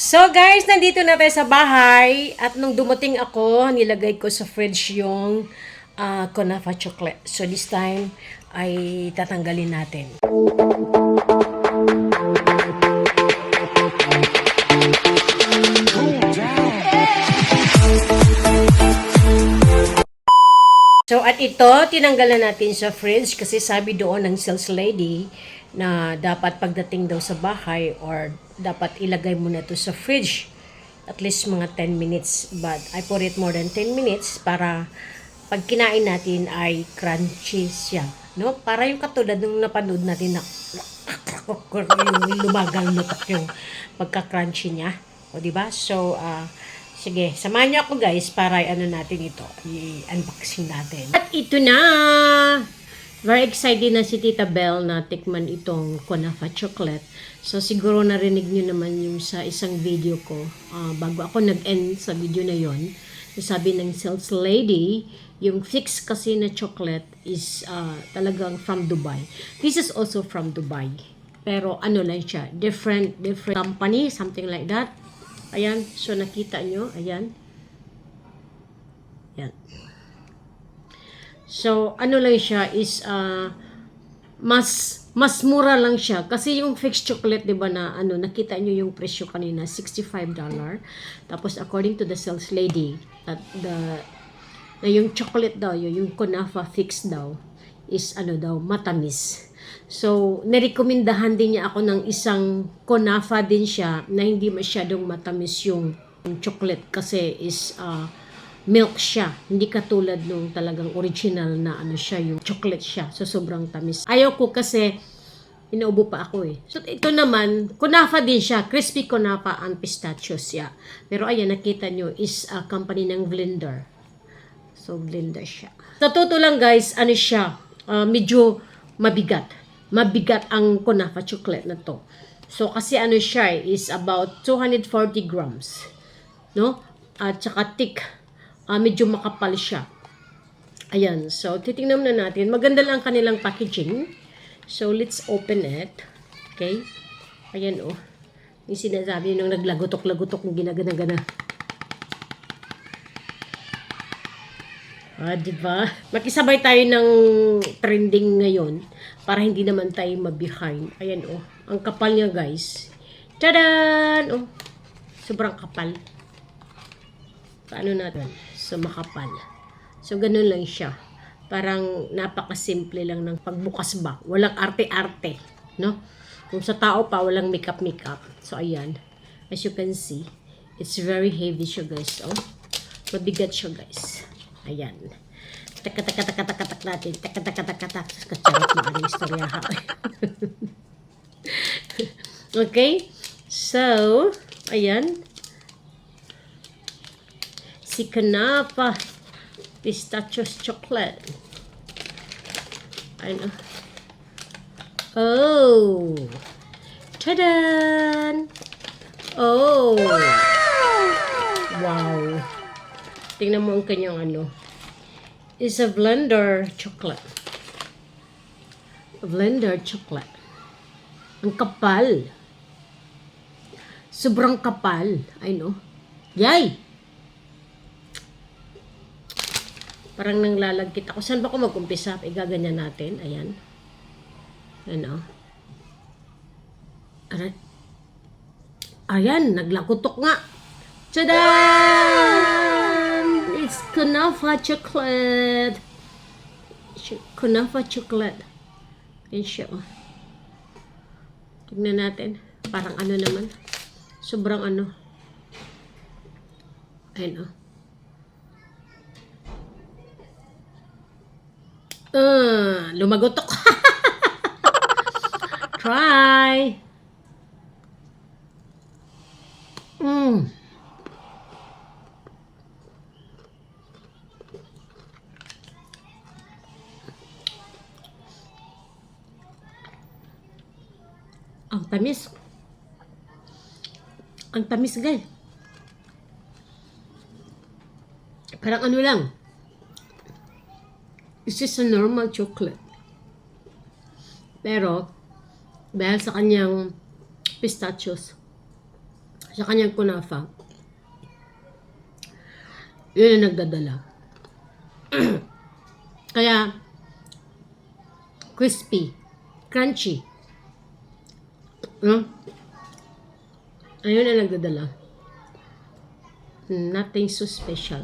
So guys, nandito na tayo sa bahay at nung dumating ako, nilagay ko sa fridge yung Kunafa chocolate. So this time ay tatanggalin natin. So at ito, tinanggalan natin sa fridge kasi sabi doon ng sales lady na dapat pagdating daw sa bahay or dapat ilagay mo na to sa fridge at least mga 10 minutes, but I put it more than 10 minutes para pag kinain natin ay crunchy siya, no? Para yung katulad nung napanood natin na yung lumagal nutok yung pagka-crunchy niya, o di ba? So sige, samahan niyo ako guys para ano natin ito, i-unboxing natin. At ito na! Very excited na si Tita Belle na tikman itong Kunafa chocolate. So siguro narinig niyo naman yung sa isang video ko bago ako nag-end sa video na yon. Sabi ng sales lady, yung fix kasi na chocolate is talagang from Dubai. This is also from Dubai. Pero ano lang siya, different company, something like that. Ayan, so nakita nyo, ayan. Ayan. So, ano lang siya is, mas mura lang siya. Kasi yung fixed chocolate, di ba na, nakita nyo yung presyo kanina, $65. Tapos, according to the sales lady, na yung chocolate daw, yung Kunafa fixed daw, is matamis. So, nirekomendahan din niya ako ng isang Kunafa din siya na hindi masyadong matamis yung chocolate kasi is milk siya. Hindi katulad nung talagang original na siya, yung chocolate siya. So, sobrang tamis. Ayaw ko kasi inaubo pa ako eh. So, ito naman, Kunafa din siya. Crispy Kunafa and pistachios siya. Pero ayan, nakita nyo is a company ng Blender. So, Blender siya. Sa totoo lang guys, siya, medyo mabigat. Mabigat ang Kunafa chocolate na to. So, kasi siya is about 240 grams. No? At saka thick. Medyo makapal siya. Ayan. So, titingnan na natin. Maganda lang kanilang packaging. So, let's open it. Okay? Ayan, oh. Yung sinasabi nung naglagutok-lagutok ng ginagana-gana. Diba? Makisabay tayo ng trending ngayon para hindi naman tayo mabihind. Ayan, oh. Ang kapal niya, guys. Tadaan! Oh. Sobrang kapal. Paano natin? So, makapal. So, ganun lang siya. Parang napakasimple lang ng pagbukas ba. Walang arte-arte. No? Kung sa tao pa, walang makeup-makeup. So, ayan. As you can see, it's very heavy siya, guys. Oh. Mabigat siya, guys. Ayan. Tak-tak-tak-tak-tak natin. Tak-tak-tak-tak-tak. Kacharot na ang istorya ha. Okay? So, ayan. Si Kunafa pistachios chocolate. Ayan. Oh. Tadaan! Oh. Wow. Tingnan mo ang kanyang is a Blender chocolate. A Blender chocolate. Ang kapal. Sobrang kapal. I know. Yay! Parang nanglalagkit ako. Saan ba ako mag-umpisa? Igaganyan natin. Ayan. Ayan, oh. Ayan, naglakutok nga. Tada! It's Kunafa chocolate. Kunafa chocolate. Ayan siya, oh. Tignan natin. Parang naman. Sobrang Ayan, oh. Lumagotok. Try. Ang tamis. Ang tamis, guys. Parang lang. It's just a normal chocolate. Pero, dahil sa kanyang pistachios, sa kanyang kunafa, yun ang nagdadala. Kaya, crispy, crunchy. Ayun ang nagdadala. Nothing so special.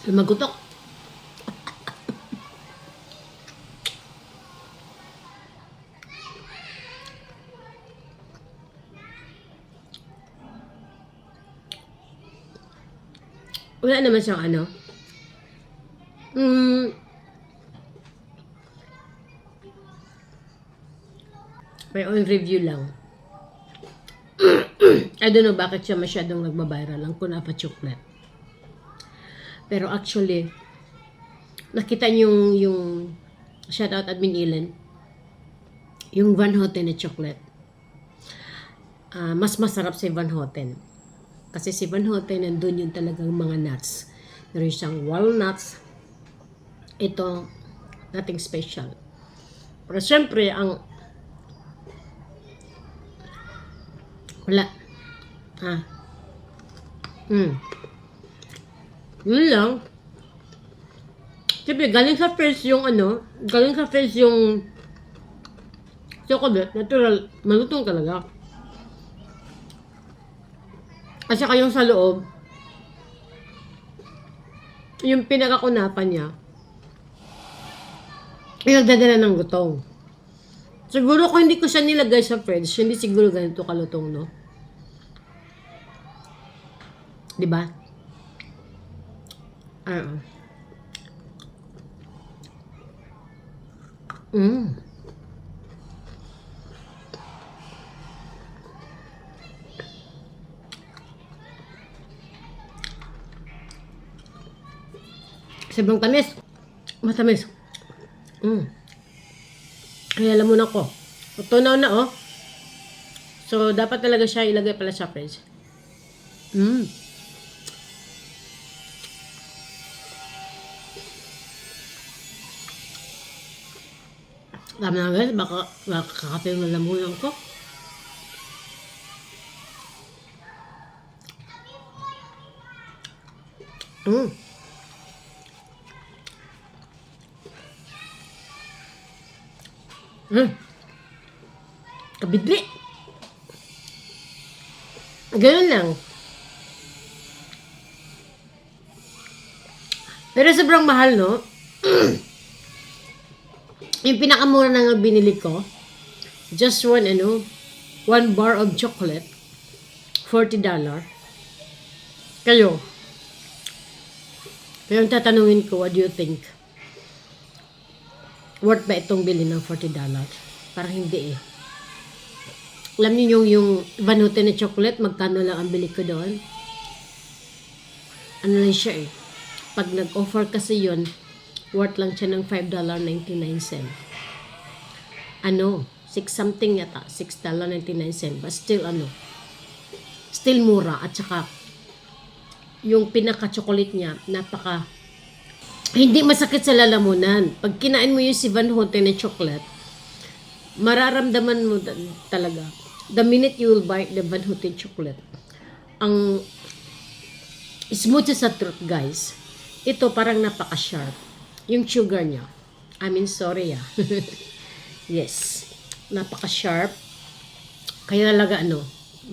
Lumagutok. Wala naman siyang ano. My own review lang. I don't know bakit siya masyadong nagbabiral ang kunafa chocolate. Pero actually, nakita niyo yung shoutout Admin Ilan, yung Van Houten na chocolate. Mas masarap si Van Houten. Kasi si Van Houten, nandun yung talagang mga nuts. Meron siyang walnuts. Ito, nothing special. Pero syempre, wala. Yun lang. Siyempre, galing sa face yung chocolate, natural, malutong talaga. At saka yung sa loob, yung pinakakunapan niya, yung nagdadala ng gutong. Siguro kung hindi ko siya nilagay sa fridge, hindi siguro ganito kalutong, no? Diba? Sobrang tamis. Matamis. Kaya alam mo na ko. Tunaw na, oh. So, dapat talaga siya ilagay pala sa fridge. Tama na guys, baka kakapin mo lamunan ko. Kabidli. Ganun lang. Pero sobrang mahal, no? Yung pinakamura na nga binili ko, just one bar of chocolate, $40. Kayo yung tatanungin ko, what do you think? Worth ba itong bilhin ng $40? Parang hindi eh. Alam niyo yung Van Houten na chocolate, magkano lang ang bili ko doon? Ano lang siya eh. Pag nag-offer kasi yun, worth lang siya ng $5.99. 6 something yata, $6.99. But still still mura. At saka, yung pinaka-chocolate niya, hindi masakit sa lalamunan. Pag kinain mo yung si Van Houten na chocolate, mararamdaman mo talaga. The minute you will bite the Van Houten chocolate, ang smooth sa truth, guys. Ito parang napaka-sharp. Yung sugar niya. Sorry. Yes. Napaka-sharp. Kaya talaga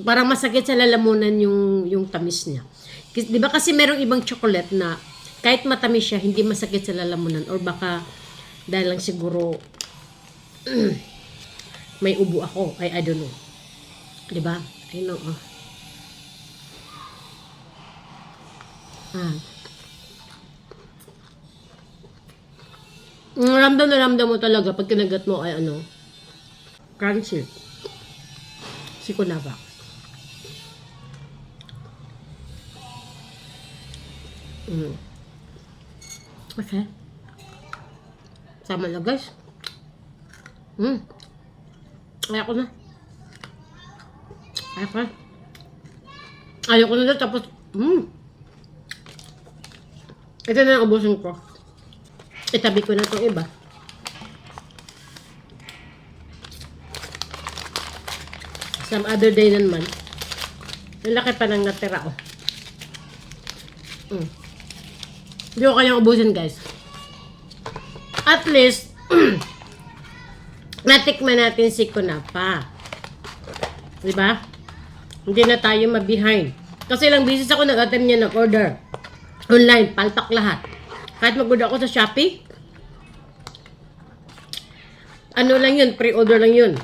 parang masakit sa lalamunan yung tamis niya. Di ba kasi merong ibang chocolate na kahit matamis siya, hindi masakit sa lalamunan. Or baka dahil lang siguro may ubo ako. I don't know. Di ba? I know. Ramdam mo talaga pag kinagat mo ay crunchy. Si kunafa. Okay. Sama na guys. Ayoko na. Ayoko na tapos ito na ang ubusin ko. Itabi ko na itong iba. Some other day naman. Ang laki pa ng natira, oh. Hindi ko kayang ubusin, guys. At least, natikman natin si Kunapa. Diba? Hindi na tayo ma-behind. Kasi lang business ako, nag-attempt niya nag-order. Online, palpak lahat. Kahit mag-order ako sa Shopee, ano lang yun, pre-order lang yun.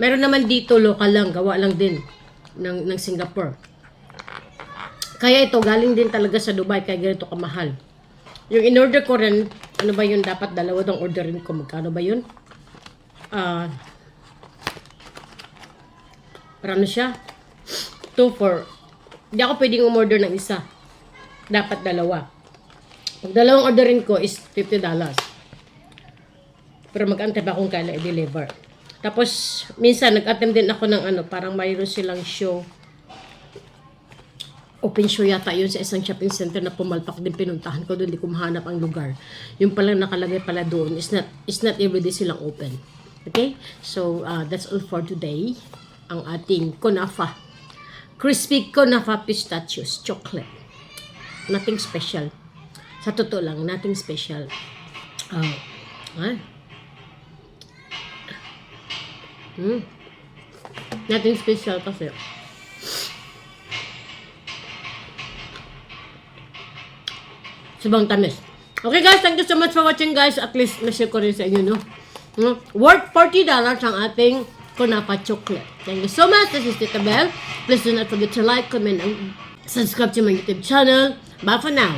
Meron naman dito, local lang, gawa lang din ng Singapore. Kaya ito, galing din talaga sa Dubai, kaya ganito kamahal. Yung in-order ko rin, ano ba yun, dapat dalawa dong orderin ko. Magkano ba yun? Parang siya? 2 for... Hindi ako pwedeng umorder ng isa. Dapat dalawa. Pag dalawang orderin ko is $50. Pero mag-antay pa akong kailan i-deliver. Tapos, minsan, nag-attempt din ako ng ano, parang mayroon silang show. Open show yata yun sa isang shopping center na pumalpak din, pinuntahan ko doon, di ko mahanap ang lugar. Yung palang nakalagay pala doon, is not everyday silang open. Okay? So, that's all for today. Ang ating kunafa. Crispy kunafa pistachios chocolate. Nothing special. Sa totoo lang, nothing special. Nothing special kasi. Subang tamis. Okay guys, thank you so much for watching guys. At least na-share ko rin sa inyo, no? Worth $40 ang ating Kunapa chocolate. Thank you so much. This is Tita Belle. Please do not forget to like, comment, and subscribe to my YouTube channel. Bye for now.